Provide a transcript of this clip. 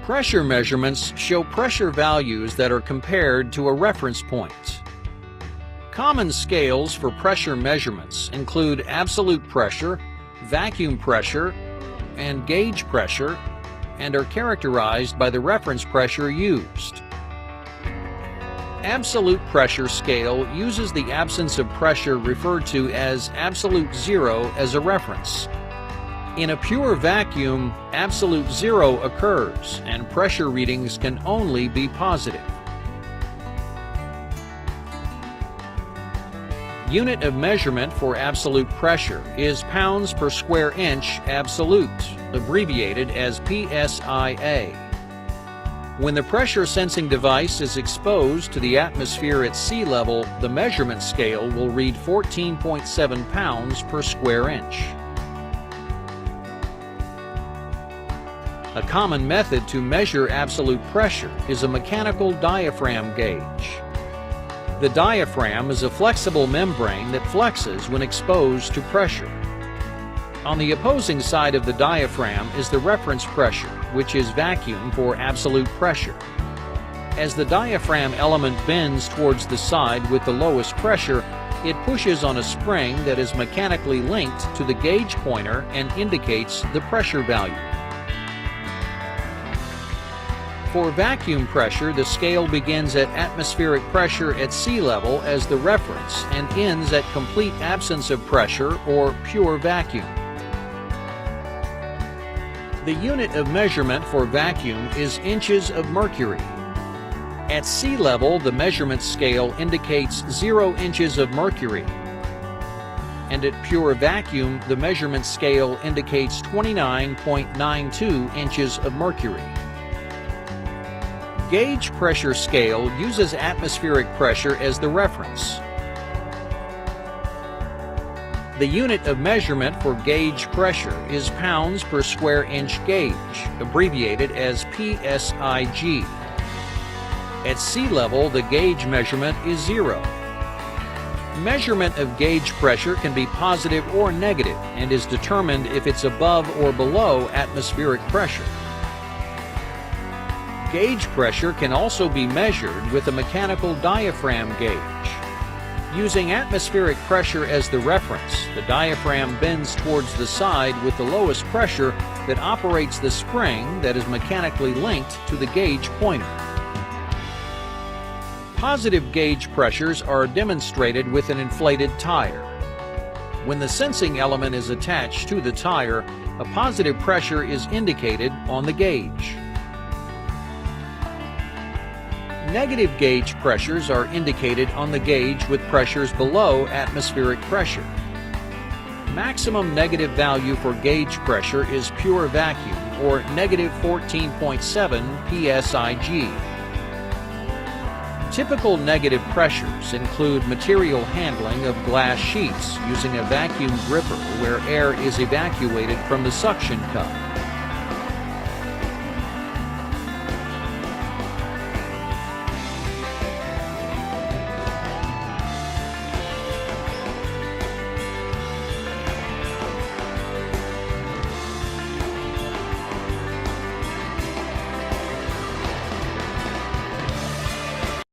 Pressure measurements show pressure values that are compared to a reference point. Common scales for pressure measurements include absolute pressure, vacuum pressure, and gauge pressure, and are characterized by the reference pressure used. Absolute pressure scale uses the absence of pressure referred to as absolute zero as a reference. In a pure vacuum, absolute zero occurs, and pressure readings can only be positive. Unit of measurement for absolute pressure is pounds per square inch absolute, abbreviated as PSIA. When the pressure sensing device is exposed to the atmosphere at sea level, the measurement scale will read 14.7 pounds per square inch. A common method to measure absolute pressure is a mechanical diaphragm gauge. The diaphragm is a flexible membrane that flexes when exposed to pressure. On the opposing side of the diaphragm is the reference pressure, which is vacuum for absolute pressure. As the diaphragm element bends towards the side with the lowest pressure, it pushes on a spring that is mechanically linked to the gauge pointer and indicates the pressure value. For vacuum pressure, the scale begins at atmospheric pressure at sea level as the reference and ends at complete absence of pressure or pure vacuum. The unit of measurement for vacuum is inches of mercury. At sea level, the measurement scale indicates 0 inches of mercury, and at pure vacuum, the measurement scale indicates 29.92 inches of mercury. Gauge pressure scale uses atmospheric pressure as the reference. The unit of measurement for gauge pressure is pounds per square inch gauge, abbreviated as PSIG. At sea level, the gauge measurement is 0. Measurement of gauge pressure can be positive or negative and is determined if it's above or below atmospheric pressure. Gauge pressure can also be measured with a mechanical diaphragm gauge. Using atmospheric pressure as the reference, the diaphragm bends towards the side with the lowest pressure that operates the spring that is mechanically linked to the gauge pointer. Positive gauge pressures are demonstrated with an inflated tire. When the sensing element is attached to the tire, a positive pressure is indicated on the gauge. Negative gauge pressures are indicated on the gauge with pressures below atmospheric pressure. Maximum negative value for gauge pressure is pure vacuum, or negative 14.7 PSIG. Typical negative pressures include material handling of glass sheets using a vacuum gripper where air is evacuated from the suction cup.